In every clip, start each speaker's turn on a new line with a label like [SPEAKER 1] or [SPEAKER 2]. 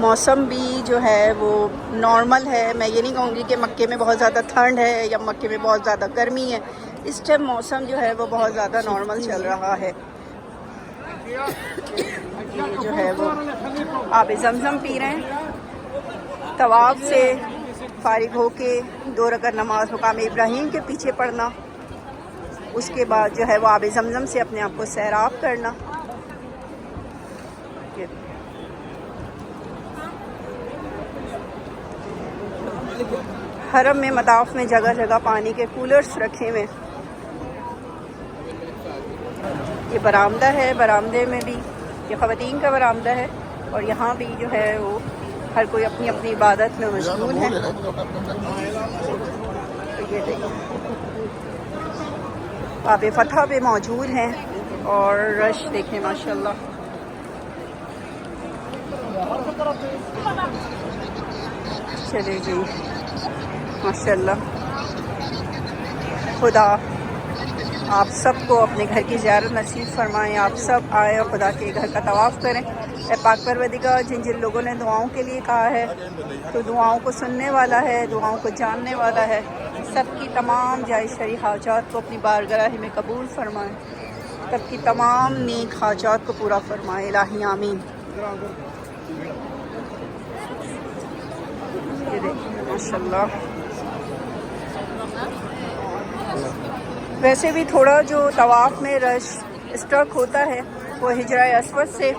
[SPEAKER 1] موسم بھی جو ہے وہ نارمل ہے. میں یہ نہیں کہوں گی کہ مکے میں بہت زیادہ ٹھنڈ ہے یا مکے میں بہت زیادہ گرمی ہے. اس ٹائم موسم جو ہے وہ بہت زیادہ نارمل چل رہا ہے. یہ جو ہے وہ آب زمزم پی رہے ہیں. طواف سے فارغ ہو کے 2 رکعت نماز مقام ابراہیم کے پیچھے پڑھنا, اس کے بعد جو ہے وہ آب زمزم سے اپنے آپ کو سیراب کرنا. حرم میں مطاف میں جگہ جگہ پانی کے کولرز رکھے ہوئے. یہ برآمدہ ہے, برآمدے میں بھی یہ خواتین کا برآمدہ ہے, اور یہاں بھی جو ہے وہ ہر کوئی اپنی اپنی عبادت میں مشغول ہے. یہ دیکھیں آب فتح پہ موجود ہیں, اور رش دیکھیں ماشاءاللہ. چلے جی ماشاءاللہ. خدا آپ سب کو اپنے گھر کی زیارت نصیب فرمائیں. آپ سب آئے اور خدا کے گھر کا طواف کریں. اے پاک پروردگار, جن جن لوگوں نے دعاؤں کے لیے کہا ہے تو دعاؤں کو سننے والا ہے, دعاؤں کو جاننے والا ہے. سب کی تمام جائز شرعی حاجات کو اپنی بارگاہ میں قبول فرمائیں. سب کی تمام نیک حاجات کو پورا فرمائے. الہی آمین. یہ دیکھیں ماشاءاللہ. ویسے بھی تھوڑا جو طواف میں رش اسٹک ہوتا ہے وہ حجرہ اسود سے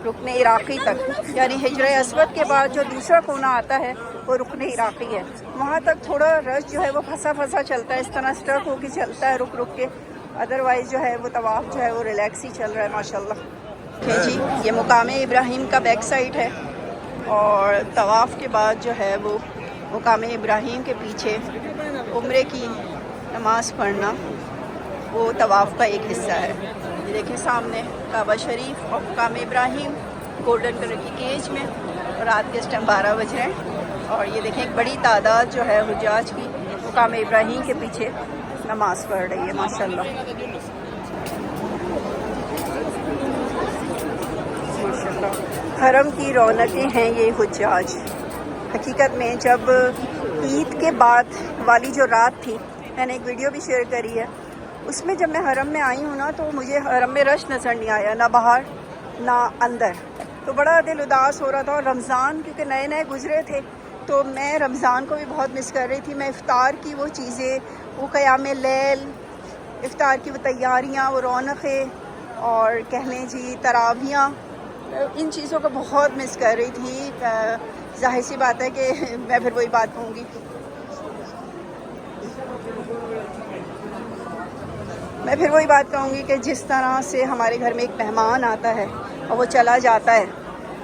[SPEAKER 1] رکن عراقی تک, یعنی حجرہ اسود کے بعد جو دوسرا کونا آتا ہے وہ رکن عراقی ہے, وہاں تک تھوڑا رش جو ہے وہ پھنسا پھنسا چلتا ہے, اس طرح اسٹک ہو کے چلتا ہے رک رک کے. ادروائز جو ہے وہ طواف جو ہے وہ ریلیکس ہی چل رہا ہے ماشاءاللہ. جی یہ مقام ابراہیم کا بیک سائڈ ہے, اور طواف کے بعد جو ہے وہ مقام ابراہیم کے پیچھے عمرے کی نماز پڑھنا وہ طواف کا ایک حصہ ہے. یہ دیکھیں سامنے کعبہ شریف اور مقام ابراہیم گولڈن کلر کی کیج میں, اور رات کے اس ٹائم 12 بج رہے ہیں. اور یہ دیکھیں ایک بڑی تعداد جو ہے حجاج کی مقام ابراہیم کے پیچھے نماز پڑھ رہی ہے ماشاءاللہ. ماشاءاللہ حرم کی رونقیں ہیں یہ حجاج. حقیقت میں جب عید کے بعد والی جو رات تھی, میں نے ایک ویڈیو بھی شیئر کری ہے, اس میں جب میں حرم میں آئی ہوں نا تو مجھے حرم میں رش نظر نہیں آیا, نہ باہر نہ اندر. تو بڑا دل اداس ہو رہا تھا. اور رمضان کیونکہ نئے نئے گزرے تھے تو میں رمضان کو بھی بہت مس کر رہی تھی. میں افطار کی وہ چیزیں, وہ قیام لیل, افطار کی وہ تیاریاں, وہ رونقیں, اور کہہ لیں جی تراویحاں, ان چیزوں کو بہت مس کر رہی تھی. ظاہر سی بات ہے کہ میں پھر وہی بات کہوں گی, کہ جس طرح سے ہمارے گھر میں ایک مہمان آتا ہے اور وہ چلا جاتا ہے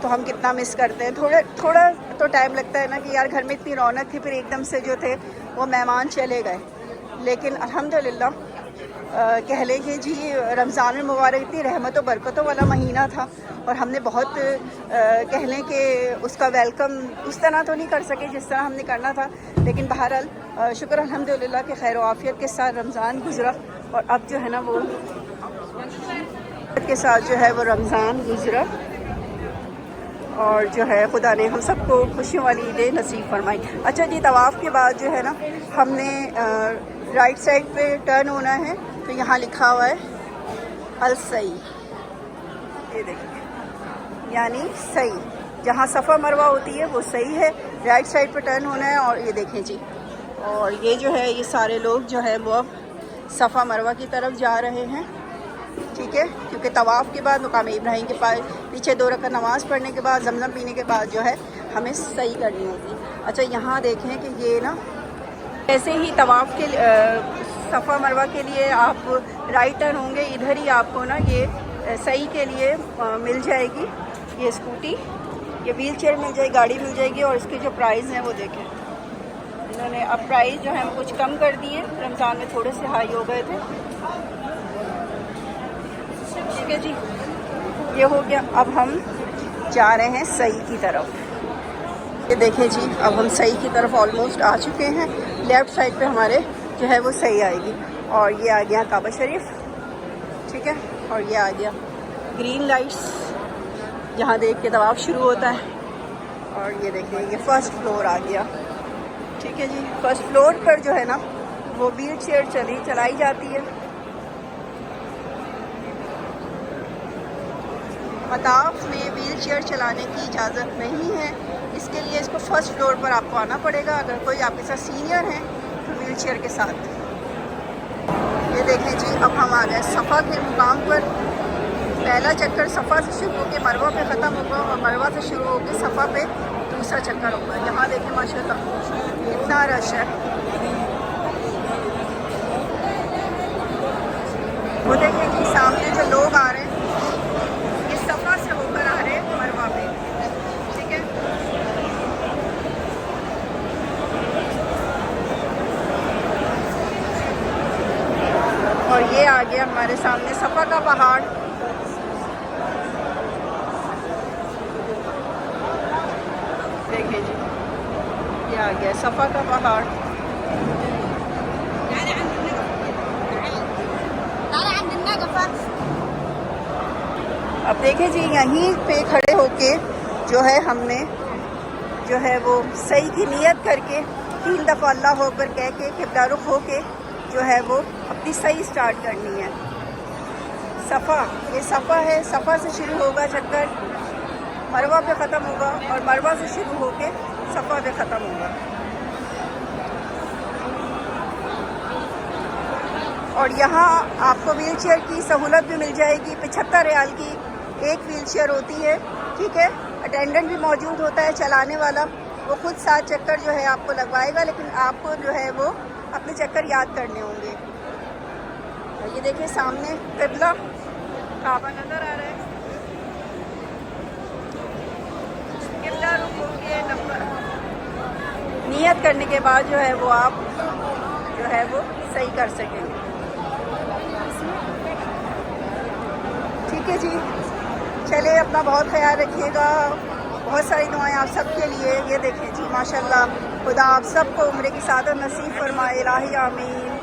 [SPEAKER 1] تو ہم کتنا مس کرتے ہیں. تھوڑا تو ٹائم لگتا ہے نا کہ یار گھر میں اتنی رونق تھی, پھر ایک دم سے جو تھے وہ مہمان چلے گئے. لیکن الحمدللہ کہہ لیں کہ جی رمضان المبارک اتنی رحمت و برکتوں والا مہینہ تھا, اور ہم نے بہت کہہ لیں کہ اس کا ویلکم اس طرح تو نہیں کر سکے جس طرح ہم نے کرنا تھا. لیکن بہرحال شکر الحمدللہ کہ خیر و عافیت کے ساتھ رمضان گزرا, اور اب جو ہے نا وہ کے ساتھ جو ہے وہ رمضان گزرا, اور جو ہے خدا نے ہم سب کو خوشیوں والی عیدیں نصیب فرمائی. اچھا جی, طواف کے بعد جو ہے نا ہم نے رائٹ سائڈ پہ ٹرن ہونا ہے, تو یہاں لکھا ہوا ہے السعی. یہ دیکھیں یعنی صحیح, جہاں صفا مروہ ہوتی ہے وہ صحیح ہے, رائٹ سائڈ پہ ٹرن ہونا ہے. اور یہ دیکھیں جی, اور یہ جو ہے یہ سارے لوگ جو ہے وہ اب صفا مروہ کی طرف جا رہے ہیں. ٹھیک ہے, کیونکہ طواف کے بعد مقام ابراہیم کے پاس پیچھے 2 رکعت نماز پڑھنے کے بعد زمزم پینے کے بعد جو ہے ہمیں صحیح کرنی ہوگی. اچھا یہاں دیکھیں کہ یہ نا ایسے ہی طواف کے صفا مروہ کے لیے آپ رائٹ ٹرن ہوں گے, ادھر ہی آپ کو نا یہ صحیح کے لیے مل جائے گی یہ اسکوٹی, یہ ویل چیئر مل جائے گی, گاڑی مل جائے گی. اور اس کے جو پرائز ہیں وہ دیکھیں, انہوں نے اب پرائز جو ہے کچھ کم کر دیے, رمضان میں تھوڑے سے ہائی ہو گئے تھے. ٹھیک ہے جی, یہ ہو گیا. اب ہم جا رہے ہیں صحیح کی طرف. یہ دیکھیں جی, اب ہم صحیح کی طرف آلموسٹ آ چکے ہیں. لیفٹ سائڈ پہ ہمارے جو ہے وہ صحیح آئے گی, اور یہ آ گیا کعبہ شریف. ٹھیک ہے, اور یہ آ گیا گرین لائٹس, جہاں دیکھ کے طواف شروع ہوتا ہے. اور یہ دیکھیں یہ فرسٹ فلور آ گیا. ٹھیک ہے جی, فرسٹ فلور پر جو ہے نا وہ ویل چیئر چلائی جاتی ہے. مطاف میں ویل چیئر چلانے کی اجازت نہیں ہے, اس کے لیے اس کو فرسٹ فلور پر آپ کو آنا پڑے گا. اگر کوئی آپ کے ساتھ سینئر ہیں تو ویل چیئر کے ساتھ. یہ دیکھیں جی, اب ہم آ گئے صفا کے مقام پر. پہلا چکر صفا سے شروع ہو کے مروہ پہ ختم ہوگا اور مروہ سے شروع ہو کے صفا پہ دوسرا چکر ہوگا. یہاں دیکھیں ماشاءاللہ کتنا رش ہے. وہ دیکھیں جی سامنے جو لوگ آ رہے ہیں یہ صفا سے ہو کر آ رہے ہیں مروہ پہ. ٹھیک ہے, اور یہ آ گیا ہمارے سامنے صفا کا پہاڑ. دیکھیں جی یہ آ گیا صفا کا پہاڑ. اب دیکھیں جی یہیں پہ کھڑے ہو کے جو ہے ہم نے جو ہے وہ صحیح کی نیت کر کے 3 دفعہ اللہ ہو کر کہہ کے قبلہ رخ ہو کے جو ہے وہ اپنی صحیح سٹارٹ کرنی ہے. صفا, یہ صفا ہے, صفا سے شروع ہوگا چکر, مروہ پہ ختم ہوگا اور مروہ سے شروع ہو کے صفا پہ ختم ہوگا. اور یہاں آپ کو ویل چیئر کی سہولت بھی مل جائے گی. 75 ریال کی ایک ویل چیئر ہوتی ہے. ٹھیک ہے, اٹینڈنٹ بھی موجود ہوتا ہے چلانے والا, وہ خود 7 چکر جو ہے آپ کو لگوائے گا, لیکن آپ کو جو ہے وہ اپنے چکر یاد کرنے ہوں گے. یہ دیکھیں سامنے قبلہ کعبہ نظر آ رہا ہے. قبلہ رخ ہو کے نمبر نیت کرنے کے بعد جو ہے وہ آپ جو ہے وہ صحیح کر سکیں. ٹھیک ہے جی, چلے اپنا بہت خیال رکھیے گا. بہت ساری دعائیں آپ سب کے لیے. یہ دیکھیں جی ماشاءاللہ خدا آپ سب کو عمرے کی سعادت نصیب فرمائے. الہی آمین.